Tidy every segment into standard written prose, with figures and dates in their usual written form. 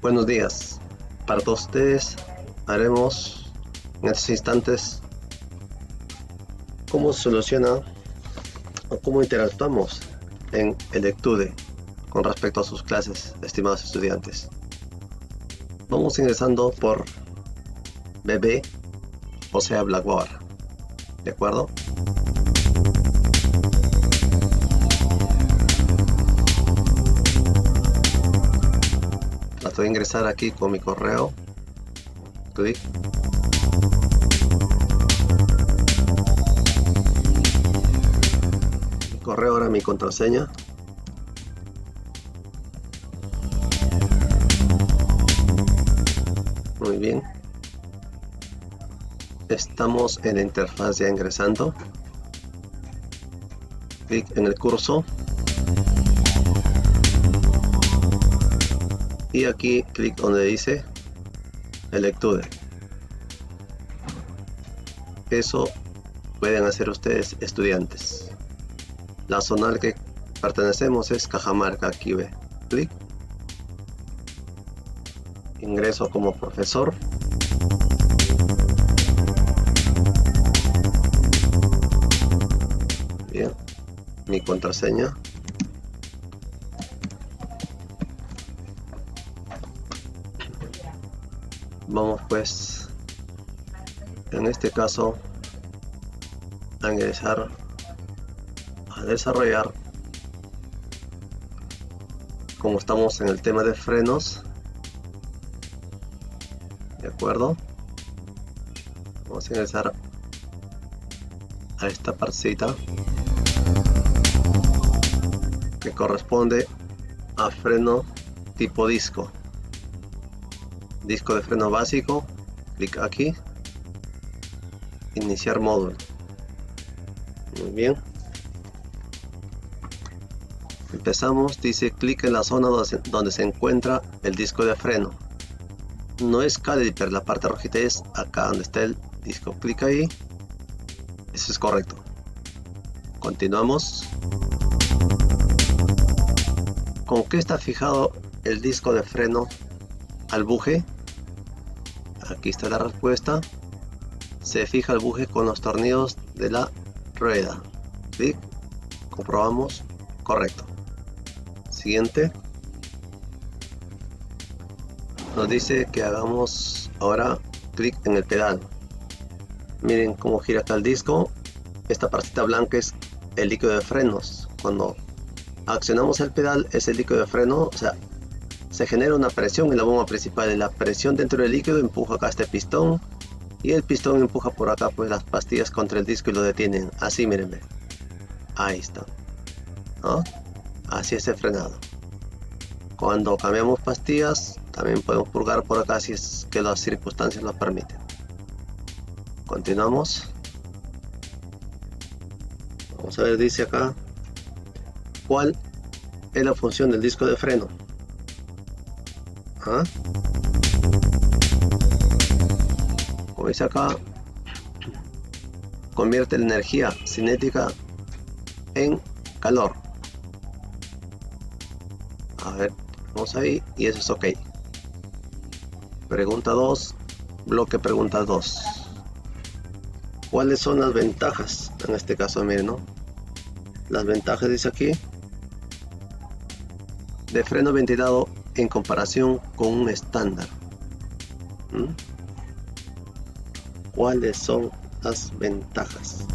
Buenos días. Para todos ustedes haremos en estos instantes cómo soluciona o cómo interactuamos en el ECTUDE con respecto a sus clases, estimados estudiantes. Vamos ingresando por BB, o sea Blackboard. ¿De acuerdo? Trato de ingresar aquí con mi correo. Clic. Mi correo, ahora mi contraseña. Muy bien. Estamos en la interfaz ya ingresando. Clic en el curso. Y aquí clic donde dice el ECTUDE. Eso pueden hacer ustedes, estudiantes. La zona al que pertenecemos es Cajamarca. Aquí ve. Clic. Ingreso como profesor. Bien. Mi contraseña. Vamos pues, en este caso, a ingresar, a desarrollar, como estamos en el tema de frenos. ¿De acuerdo? Vamos a ingresar a esta partecita que corresponde a freno tipo disco. Disco de freno básico, clic aquí, iniciar módulo. Muy bien. Empezamos, dice clic en la zona donde se encuentra el disco de freno. No es caliper, la parte rojita es acá donde está el disco. Clic ahí, eso es correcto. Continuamos. ¿Con qué está fijado el disco de freno al buje? Aquí está la respuesta. Se fija el buje con los tornillos de la rueda. Clic. Comprobamos. Correcto. Siguiente. Nos dice que hagamos ahora clic en el pedal. Miren cómo gira acá el disco. Esta partita blanca es el líquido de frenos. Cuando accionamos el pedal es el líquido de freno, o sea, se genera una presión en la bomba principal y la presión dentro del líquido empuja acá este pistón y el pistón empuja por acá pues las pastillas contra el disco y lo detienen. Así, mírenme. Ahí está. ¿No? Así es el frenado. Cuando cambiamos pastillas también podemos purgar por acá si es que las circunstancias lo permiten. Continuamos. Vamos a ver, dice acá ¿cuál es la función del disco de freno? ¿Ah? Como dice acá, convierte la energía cinética en calor. A ver, vamos ahí y eso es ok. Pregunta 2, bloque pregunta 2. ¿Cuáles son las ventajas? En este caso, miren, ¿no? Las ventajas, dice aquí, de freno ventilado en comparación con un estándar. ¿Cuáles son las ventajas?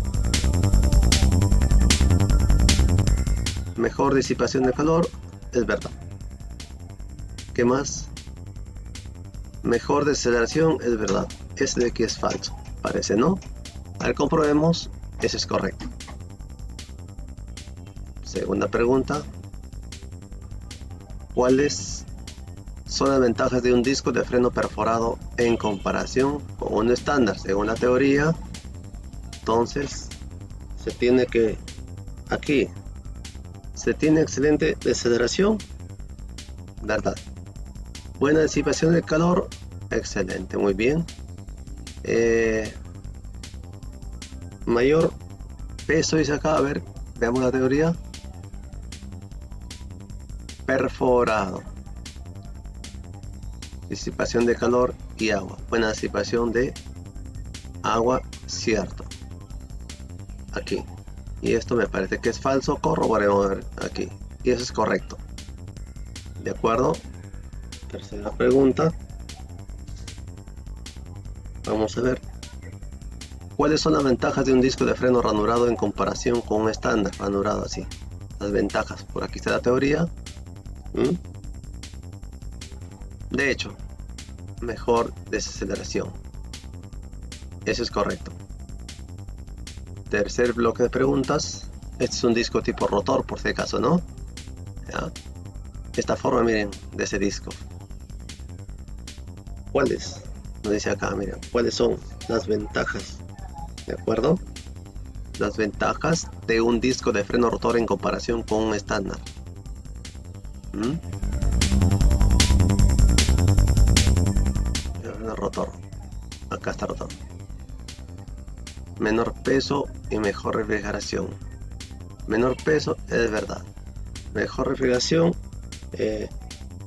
Mejor disipación de calor, es verdad. ¿Qué más? Mejor deceleración, es verdad. Este de aquí es falso, parece, ¿no? A ver, comprobemos, eso es correcto. Segunda pregunta. ¿Cuáles son las ventajas de un disco de freno perforado en comparación con un estándar? Según la teoría, entonces se tiene que, aquí, se tiene excelente deceleración, ¿verdad? Buena disipación del calor, excelente, muy bien. Mayor peso, dice acá, a ver, veamos la teoría. Perforado. Disipación de calor y agua. Buena disipación de agua, cierto. Aquí. Y esto me parece que es falso. Corroboremos aquí. Y eso es correcto. ¿De acuerdo? Tercera pregunta. Vamos a ver. ¿Cuáles son las ventajas de un disco de freno ranurado en comparación con un estándar ranurado así? Las ventajas. Por aquí está la teoría. De hecho, mejor desaceleración. Eso es correcto. Tercer bloque de preguntas. Este es un disco tipo rotor, por si acaso, ¿no? ¿Ya? Esta forma, miren, de ese disco. ¿Cuáles? Nos dice acá, miren, ¿cuáles son las ventajas? ¿De acuerdo? Las ventajas de un disco de freno rotor en comparación con un estándar. Rotor. Acá está rotor. Menor peso y mejor refrigeración. Menor peso es verdad. Mejor refrigeración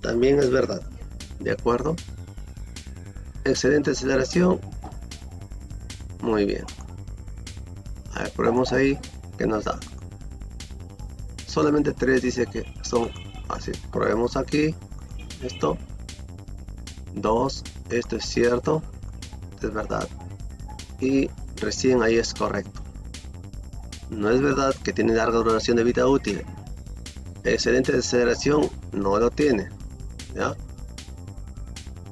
también es verdad. ¿De acuerdo? Excelente aceleración. Muy bien. A ver, probemos ahí que nos da. Solamente 3 dice que son así. Probemos aquí. Esto. 2. Esto es cierto. Esto es verdad. Y recién ahí es correcto. No es verdad que tiene larga duración de vida útil. Excelente aceleración no lo tiene. ¿Ya?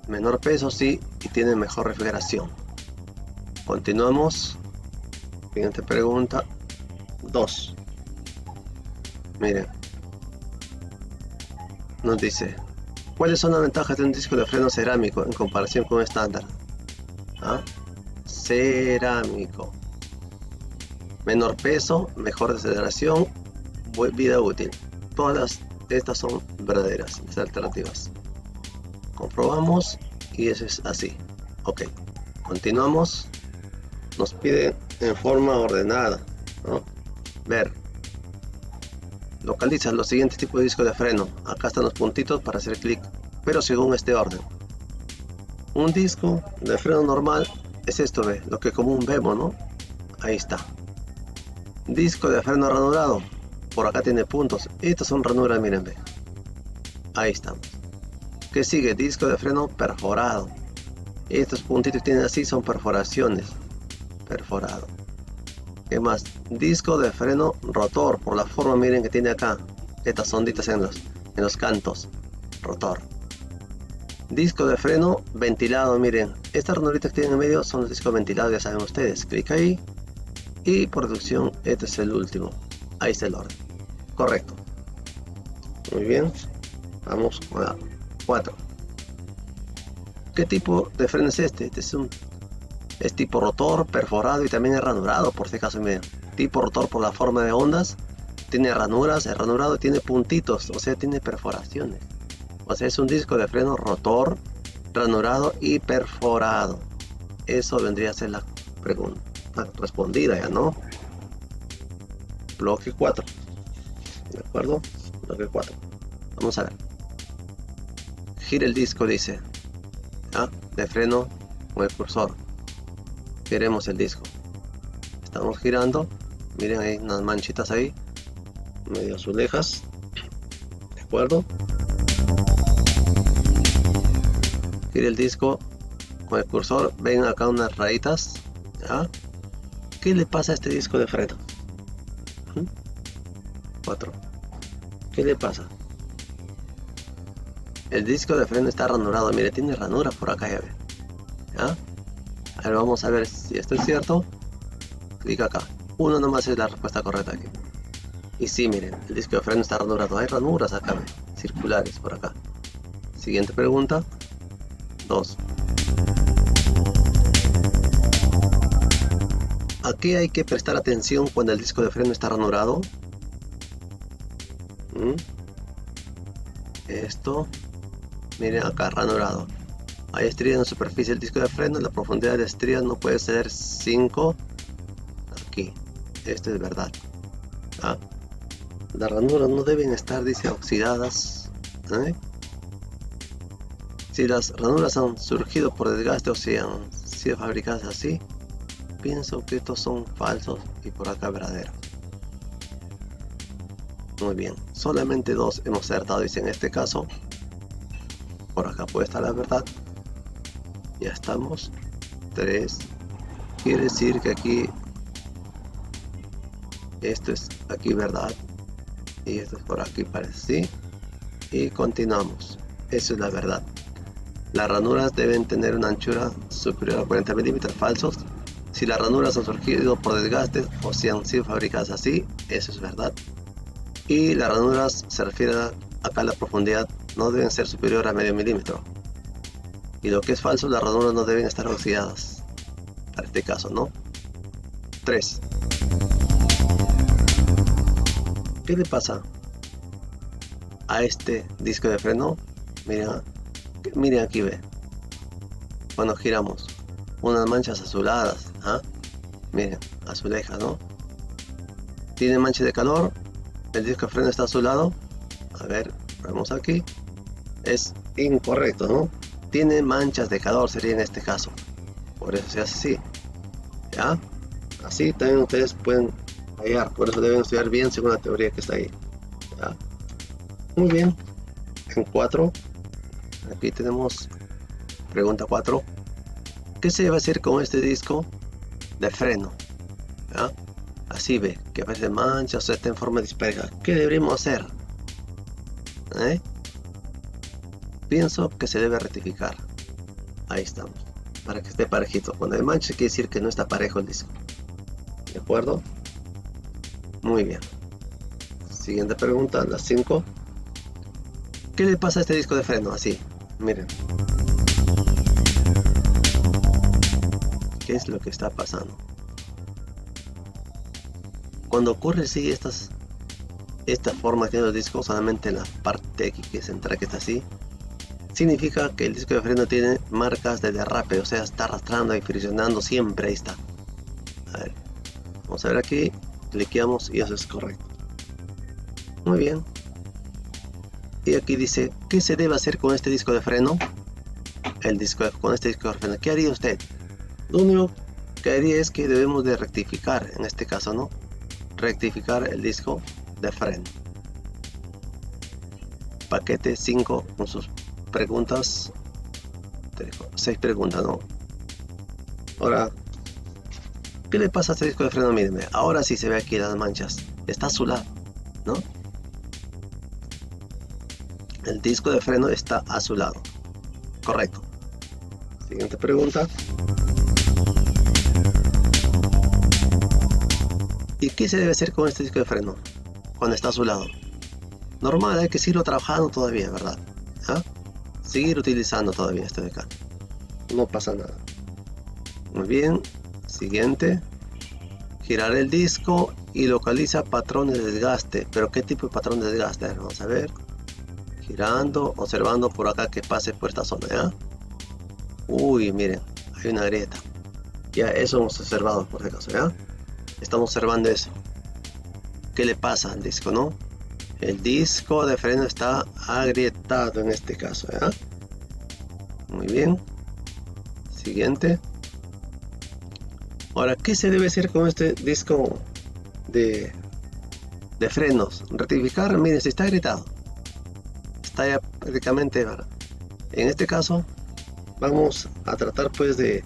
Menor peso sí, y tiene mejor refrigeración. Continuamos. Siguiente pregunta. 2. Miren. Nos dice: ¿cuáles son las ventajas de un disco de freno cerámico en comparación con un estándar? ¿Ah? Cerámico. Menor peso, mejor aceleración, vida útil. Todas estas son verdaderas, las alternativas. Comprobamos y eso es así. Ok, continuamos. Nos pide en forma ordenada, ¿no? Ver. Localiza los siguientes tipos de disco de freno. Acá están los puntitos para hacer clic, pero según este orden. Un disco de freno normal es esto, ve, lo que común vemos, ¿no? Ahí está. Disco de freno ranurado. Por acá tiene puntos. Estas son ranuras, miren, ve. Ahí estamos. ¿Qué sigue? Disco de freno perforado. Estos puntitos tienen así, son perforaciones. Perforado. ¿Qué más? Disco de freno rotor. Por la forma, miren, que tiene acá. Estas onditas en los cantos. Rotor. Disco de freno ventilado, miren. Estas ranuritas que tienen en medio son los discos ventilados, ya saben ustedes. Clic ahí. Y por deducción, este es el último. Ahí está el orden. Correcto. Muy bien. Vamos a la 4. ¿Qué tipo de freno es este? Este es tipo rotor, perforado y también es ranurado, por si acaso, miren. Tipo rotor por la forma de ondas. Tiene ranuras, el ranurado tiene puntitos, o sea, tiene perforaciones. O sea, es un disco de freno rotor, ranurado y perforado. Eso vendría a ser la pregunta respondida, ya, ¿no? Bloque 4. ¿De acuerdo? Bloque 4. Vamos a ver. Gira el disco, dice. ¿Ah? De freno con el cursor. Queremos el disco. Estamos girando. Miren, hay unas manchitas ahí. Medio azulejas. ¿De acuerdo? Gira el disco con el cursor. Ven acá unas rayitas. ¿Ya? ¿Qué le pasa a este disco de freno? 4. ¿Qué le pasa? El disco de freno está ranurado. Mire, tiene ranura por acá, ya ve. ¿Ya? A ver, vamos a ver si esto es cierto. Clic acá. 1 nomás es la respuesta correcta aquí. Y sí, miren, el disco de freno está ranurado. Hay ranuras acá, ve, circulares por acá. Siguiente pregunta. 2. ¿A qué hay que prestar atención cuando el disco de freno está ranurado? Esto. Miren acá, ranurado. Hay estrías en la superficie del disco de freno. La profundidad de estrías no puede ser 5. Aquí. Esto es verdad. ¿Ah? Las ranuras no deben estar, dice, oxidadas. Si las ranuras han surgido por desgaste o si han sido fabricadas así, pienso que estos son falsos y por acá verdaderos. Muy bien, solamente 2 hemos acertado, dice en este caso. Por acá puede estar la verdad. Ya estamos. 3. Quiere decir que aquí esto es aquí verdad y esto es por aquí, parece, ¿sí? Y continuamos. Eso es la verdad. Las ranuras deben tener una anchura superior a 40 milímetros, falsos. Si las ranuras han surgido por desgastes o si han sido fabricadas así, eso es verdad. Y las ranuras se refiere acá a la profundidad, no deben ser superior a medio milímetro. Y lo que es falso, las ranuras no deben estar oxidadas. Para este caso, ¿no? 3. ¿Qué le pasa a este disco de freno? Miren aquí, ve. Cuando giramos, unas manchas azuladas, ¿ah? Miren, azulejas, ¿no? Tiene manchas de calor. El disco de freno está azulado. A ver, vemos aquí. Es incorrecto, ¿no? Tiene manchas de calor, sería en este caso. Por eso se hace así. ¿Ya? Así también ustedes pueden hallar. Por eso deben estudiar bien según la teoría que está ahí. ¿Ya? Muy bien. En 4. Aquí tenemos pregunta 4. ¿Qué se debe hacer con este disco de freno? ¿Ya? Así ve, que aparece manchas o está en forma dispersa. ¿Qué deberíamos hacer? Pienso que se debe rectificar. Ahí estamos. Para que esté parejito. Cuando hay manchas quiere decir que no está parejo el disco. ¿De acuerdo? Muy bien. Siguiente pregunta, la 5. ¿Qué le pasa a este disco de freno? Así, miren. ¿Qué es lo que está pasando? Cuando ocurre así esta forma que tiene el disco, solamente en la parte aquí que es central, que está así, significa que el disco de freno tiene marcas de derrape, o sea, está arrastrando y friccionando siempre. Ahí está. A ver, vamos a ver aquí, cliqueamos y eso es correcto. Muy bien. Y aquí dice, ¿qué se debe hacer con este disco de freno? Con este disco de freno, ¿qué haría usted? Lo único que haría es que debemos de rectificar, en este caso, ¿no? Rectificar el disco de freno. Paquete 5 con sus preguntas. 6 preguntas, ¿no? Ahora, ¿qué le pasa a este disco de freno? Mírenme, ahora sí se ve aquí las manchas. Está azulado, ¿no? El disco de freno está azulado. Correcto. Siguiente pregunta. ¿Y qué se debe hacer con este disco de freno cuando está azulado? Normal, hay que seguirlo trabajando todavía, ¿verdad? ¿Ah? Seguir utilizando todavía este de acá. No pasa nada. Muy bien. Siguiente. Girar el disco y localiza patrones de desgaste. ¿Pero qué tipo de patrón de desgaste? Vamos a ver. Girando, observando por acá que pase por esta zona, ¿ya? Uy, miren, hay una grieta. Ya, eso hemos observado por si acaso, ¿ya? Estamos observando eso. ¿Qué le pasa al disco, no? El disco de freno está agrietado en este caso, ¿ya? Muy bien. Siguiente. Ahora, ¿qué se debe hacer con este disco de frenos? Rectificar, miren, si está agrietado. Está ya prácticamente, ¿verdad? En este caso, vamos a tratar pues de,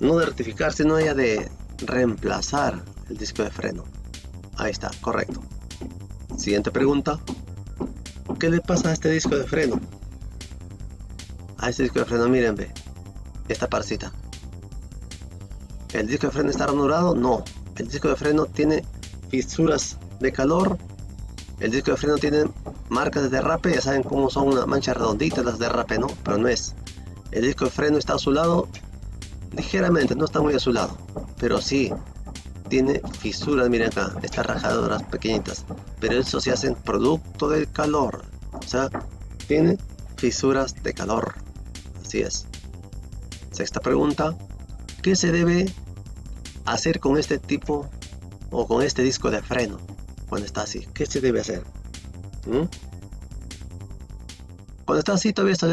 no de rectificar, sino ya de reemplazar el disco de freno. Ahí está, correcto. Siguiente pregunta. ¿Qué le pasa a este disco de freno? A este disco de freno, miren, ve. Esta parcita. ¿El disco de freno está ranurado? No. El disco de freno tiene fisuras de calor. El disco de freno tiene marcas de derrape. Ya saben cómo son unas manchas redonditas las de derrape, ¿no? Pero no es. El disco de freno está azulado ligeramente, no está muy azulado, pero sí tiene fisuras. Miren acá, estas rajaduras pequeñitas, pero eso se hace producto del calor, o sea, tiene fisuras de calor. Así es. Sexta pregunta. ¿Qué se debe hacer con este tipo o con este disco de freno cuando está así? ¿Qué se debe hacer? Cuando está así todavía está